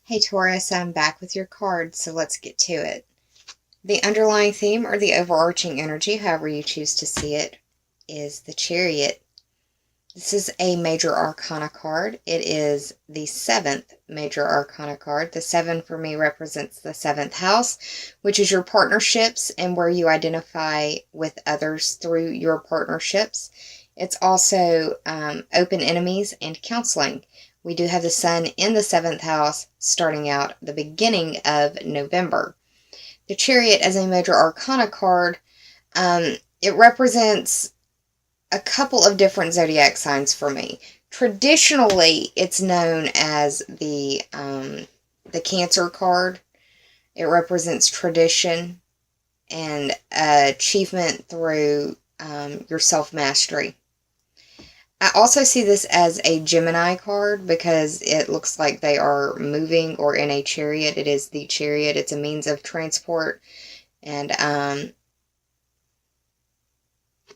Hey Taurus, I'm back with your cards, so let's get to it. The underlying theme or the overarching energy, however you choose to see it, is the Chariot. This is a major arcana card. It is the 7th major arcana card. The 7 for me represents the 7th house, which is your partnerships and where you identify with others through your partnerships. It's also open enemies and counseling. We do have the sun in the 7th house starting out the beginning of November. The Chariot as a major arcana card, it represents a couple of different zodiac signs for me. Traditionally, it's known as the Cancer card. It represents tradition and achievement through your self-mastery. I also see this as a Gemini card because it looks like they are moving or in a chariot. It is the Chariot. It's a means of transport. And I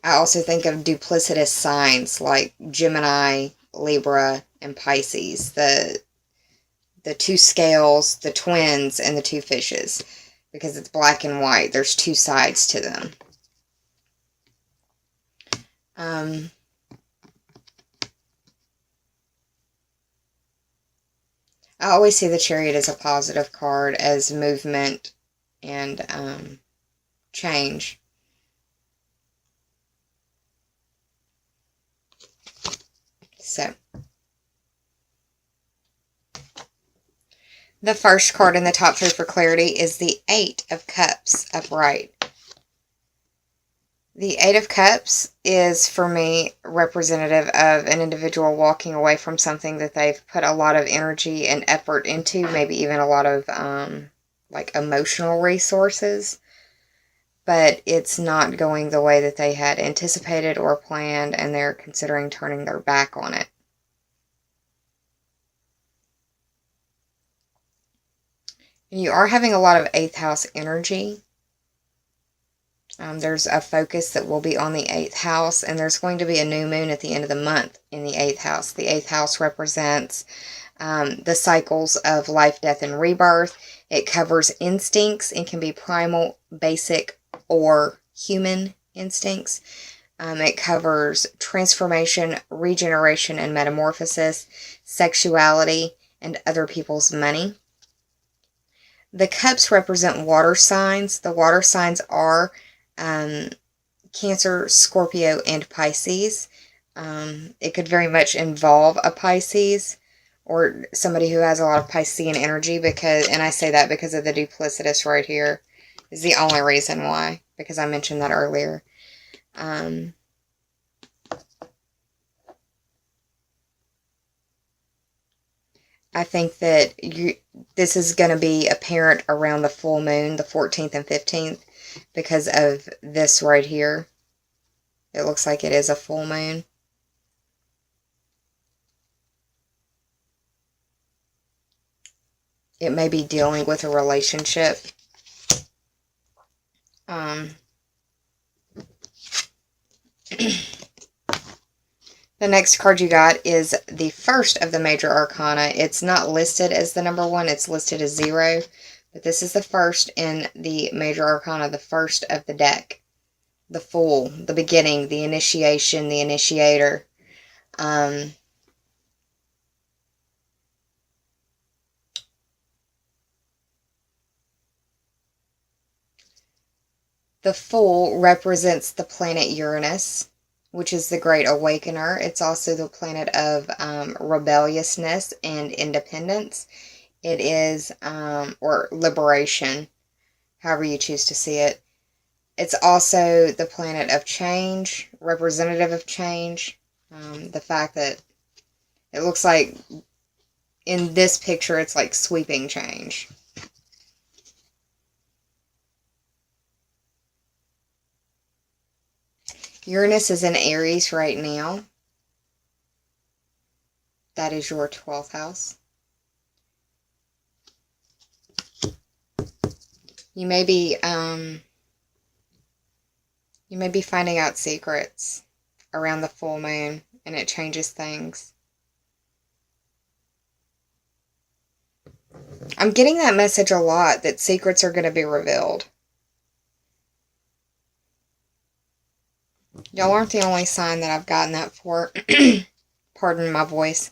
also think of duplicitous signs like Gemini, Libra, and Pisces. The two scales, the twins, and the two fishes. Because it's black and white. There's two sides to them. I always see the Chariot as a positive card, as movement and change. So, the first card in the top 3 for clarity is the 8 of Cups upright. The 8 of Cups is, for me, representative of an individual walking away from something that they've put a lot of energy and effort into, maybe even a lot of, like, emotional resources. But it's not going the way that they had anticipated or planned, and they're considering turning their back on it. And you are having a lot of 8th house energy. There's a focus that will be on the 8th house, and there's going to be a new moon at the end of the month in the 8th house. The 8th house represents the cycles of life, death, and rebirth. It covers instincts and can be primal, basic, or human instincts. It covers transformation, regeneration, and metamorphosis, sexuality, and other people's money. The cups represent water signs. The water signs are Cancer, Scorpio, and Pisces. It could very much involve a Pisces or somebody who has a lot of Piscean energy, because, and I say that because of the duplicitous right here, is the only reason why, because I mentioned that earlier. I think that this is going to be apparent around the full moon, the 14th and 15th, because of this right here. It looks like it is a full moon. It may be dealing with a relationship. The next card you got is the first of the major arcana. It's not listed as the number 1, it's listed as 0. But this is the first in the major arcana, the first of the deck. The Fool, the beginning, the initiation, the initiator. The Fool represents the planet Uranus, which is the Great Awakener. It's also the planet of rebelliousness and independence. It is, or liberation, however you choose to see it. It's also the planet of change, representative of change. The fact that it looks like in this picture it's like sweeping change. Uranus is in Aries right now. That is your 12th house. You may be finding out secrets around the full moon, and it changes things. I'm getting that message a lot, that secrets are going to be revealed. Y'all aren't the only sign that I've gotten that for. Pardon my voice.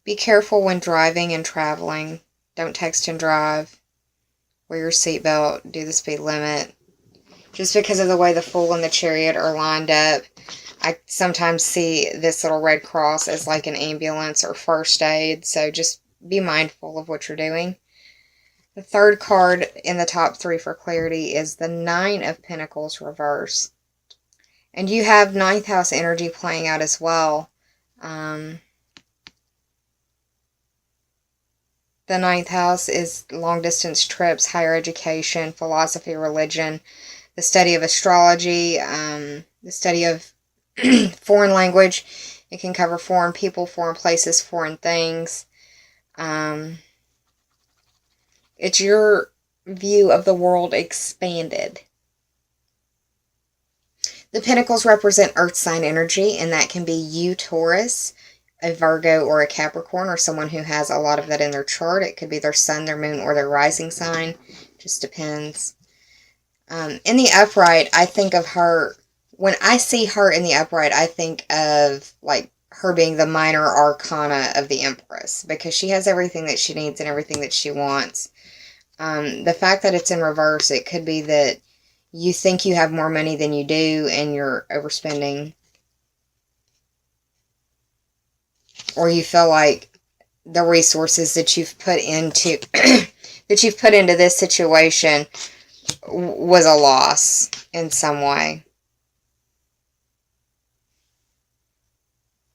Be careful when driving and traveling. Don't text and drive. Wear your seatbelt. Do the speed limit. Just because of the way the Fool and the Chariot are lined up, I sometimes see this little red cross as like an ambulance or first aid. So just be mindful of what you're doing. The third card in the top 3 for clarity is the Nine of Pentacles reverse. And you have 9th house energy playing out as well. The 9th house is long distance trips, higher education, philosophy, religion, the study of astrology, the study of foreign language. It can cover foreign people, foreign places, foreign things. It's your view of the world expanded. The Pentacles represent Earth sign energy, and that can be you, Taurus, a Virgo, or a Capricorn, or someone who has a lot of that in their chart. It could be their sun, their moon, or their rising sign. Just depends. In the upright, I think of her, when I see her in the upright, I think of like her being the minor arcana of the Empress, because she has everything that she needs and everything that she wants. The fact that it's in reverse, it could be that you think you have more money than you do and you're overspending. Or you feel like the resources that you've put into this situation was a loss in some way.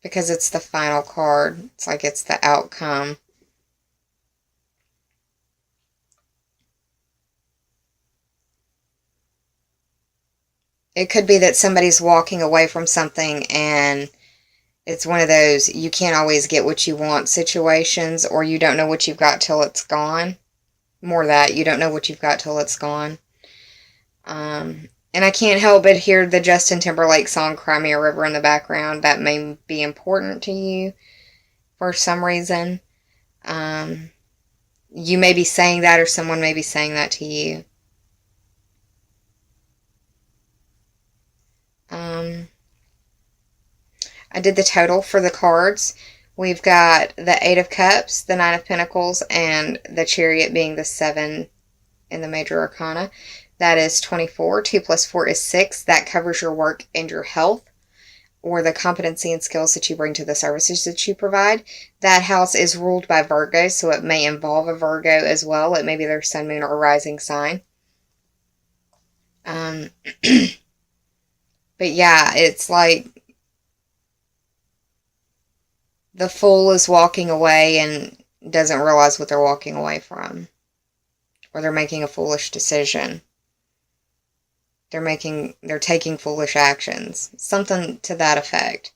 Because it's the final card. It's like it's the outcome. It could be that somebody's walking away from something and it's one of those you can't always get what you want situations, or you don't know what you've got till it's gone. More that, you don't know what you've got till it's gone. And I can't help but hear the Justin Timberlake song Cry Me a River in the background. That may be important to you for some reason. You may be saying that, or someone may be saying that to you. I did the total for the cards. We've got the 8 of Cups, the 9 of Pentacles, and the Chariot being the 7 in the Major Arcana. That is 24. 2 plus 4 is 6. That covers your work and your health, or the competency and skills that you bring to the services that you provide. That house is ruled by Virgo, so it may involve a Virgo as well. It may be their sun, moon, or rising sign. But yeah, it's like the Fool is walking away and doesn't realize what they're walking away from. Or they're making a foolish decision. They're taking foolish actions. Something to that effect.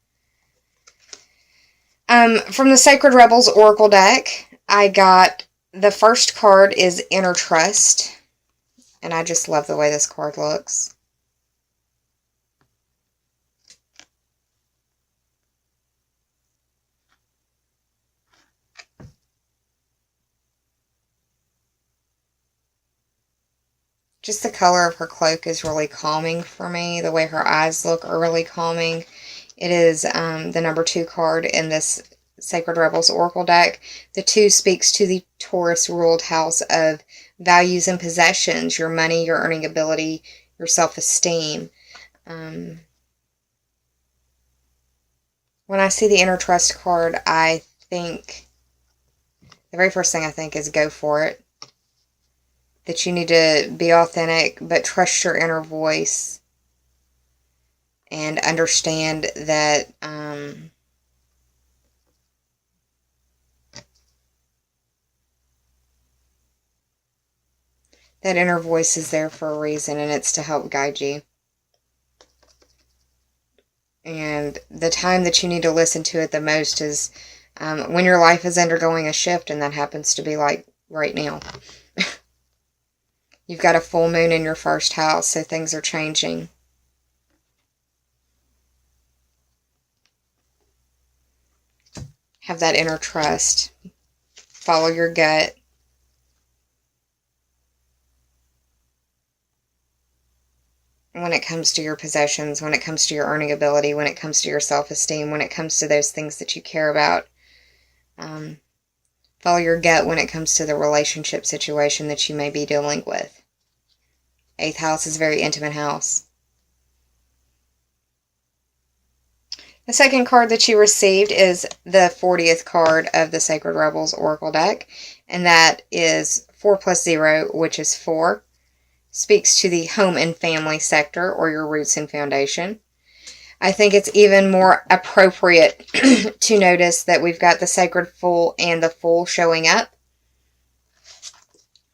From the Sacred Rebels Oracle deck, I got the first card is Inner Trust. And I just love the way this card looks. Just the color of her cloak is really calming for me. The way her eyes look are really calming. It is the number 2 card in this Sacred Rebels Oracle deck. The 2 speaks to the Taurus ruled house of values and possessions, your money, your earning ability, your self-esteem. When I see the Inner Trust card, I think, the very first thing I think is go for it. That you need to be authentic, but trust your inner voice. And understand that that inner voice is there for a reason, and it's to help guide you. And the time that you need to listen to it the most is when your life is undergoing a shift, and that happens to be like right now. You've got a full moon in your first house, so things are changing. Have that inner trust. Follow your gut. When it comes to your possessions, when it comes to your earning ability, when it comes to your self-esteem, when it comes to those things that you care about. Follow your gut when it comes to the relationship situation that you may be dealing with. 8th house is a very intimate house. The second card that you received is the 40th card of the Sacred Rebels Oracle deck, and that is 4 plus 0, which is 4. Speaks to the home and family sector, or your roots and foundation. I think it's even more appropriate to notice that we've got the Sacred Fool and the Fool showing up.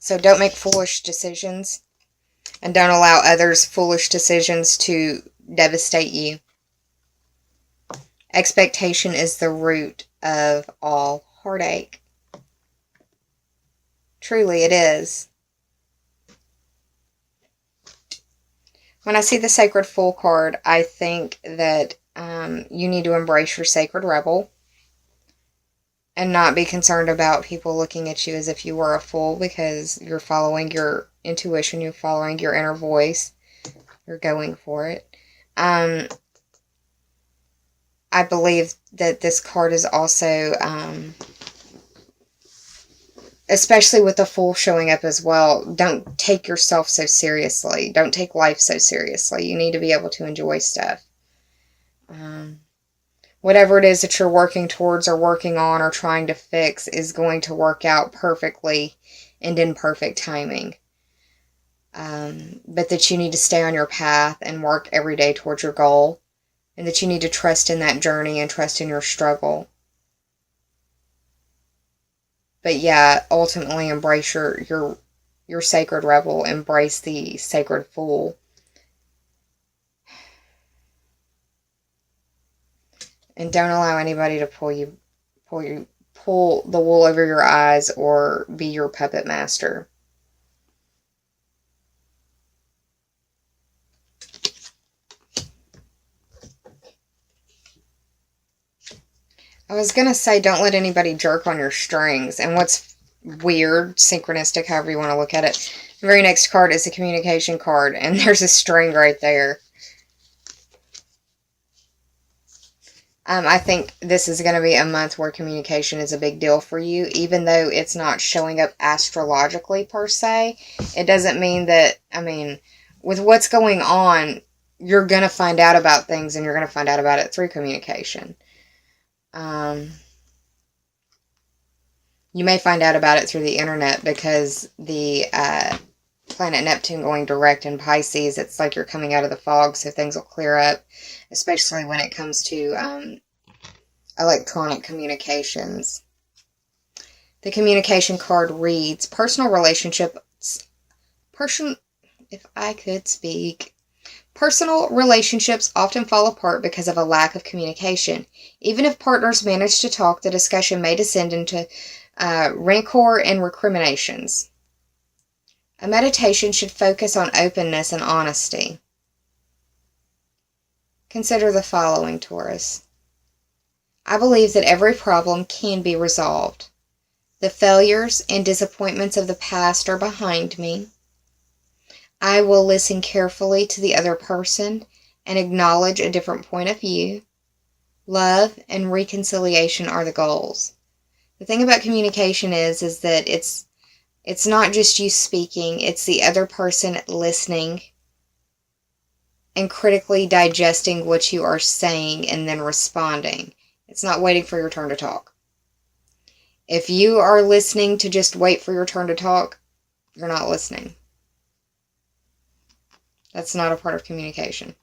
So don't make foolish decisions, and don't allow others' foolish decisions to devastate you. Expectation is the root of all heartache. Truly, it is. When I see the Sacred Fool card, I think that you need to embrace your Sacred Rebel and not be concerned about people looking at you as if you were a fool, because you're following your intuition, you're following your inner voice, you're going for it. I believe that this card is also, especially with the Fool showing up as well, don't take yourself so seriously. Don't take life so seriously. You need to be able to enjoy stuff. Whatever it is that you're working towards or working on or trying to fix is going to work out perfectly and in perfect timing. But that you need to stay on your path and work every day towards your goal. And that you need to trust in that journey and trust in your struggle. But yeah, ultimately embrace your Sacred Rebel. Embrace the Sacred Fool. And don't allow anybody to pull the wool over your eyes or be your puppet master. I was going to say, don't let anybody jerk on your strings. And what's weird, synchronistic, however you want to look at it, the very next card is a communication card, and there's a string right there. I think this is going to be a month where communication is a big deal for you, even though it's not showing up astrologically per se. It doesn't mean that, with what's going on, you're going to find out about things, and you're going to find out about it through communication. You may find out about it through the internet, because the planet Neptune going direct in Pisces, it's like you're coming out of the fog, so things will clear up, especially when it comes to electronic communications. The communication card reads, personal relationships, if I could speak. Personal relationships often fall apart because of a lack of communication. Even if partners manage to talk, the discussion may descend into rancor and recriminations. A meditation should focus on openness and honesty. Consider the following, Taurus. I believe that every problem can be resolved. The failures and disappointments of the past are behind me. I will listen carefully to the other person and acknowledge a different point of view. Love and reconciliation are the goals. The thing about communication is that it's not just you speaking, it's the other person listening and critically digesting what you are saying and then responding. It's not waiting for your turn to talk. If you are listening to just wait for your turn to talk, you're not listening. That's not a part of communication.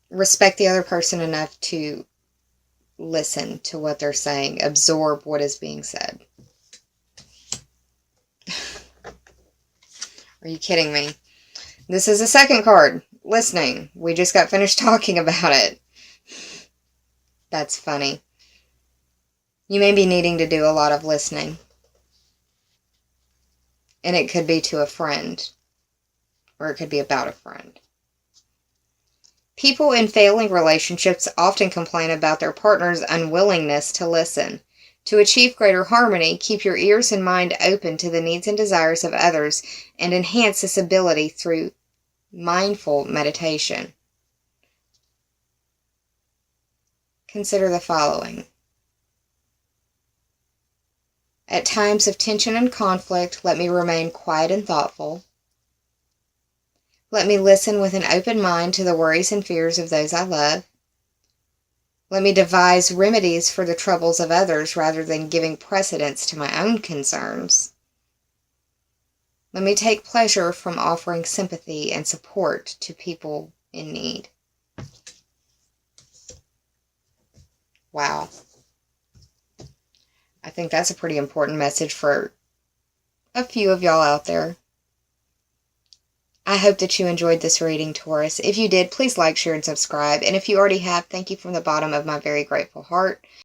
Respect the other person enough to listen to what they're saying, absorb what is being said. Are you kidding me? This is the second card, listening. We just got finished talking about it. That's funny. You may be needing to do a lot of listening. And it could be to a friend, or it could be about a friend. People in failing relationships often complain about their partner's unwillingness to listen. To achieve greater harmony, keep your ears and mind open to the needs and desires of others and enhance this ability through mindful meditation. Consider the following. At times of tension and conflict, let me remain quiet and thoughtful. Let me listen with an open mind to the worries and fears of those I love. Let me devise remedies for the troubles of others rather than giving precedence to my own concerns. Let me take pleasure from offering sympathy and support to people in need. Wow. I think that's a pretty important message for a few of y'all out there. I hope that you enjoyed this reading, Taurus. If you did, please like, share, and subscribe. And if you already have, thank you from the bottom of my very grateful heart.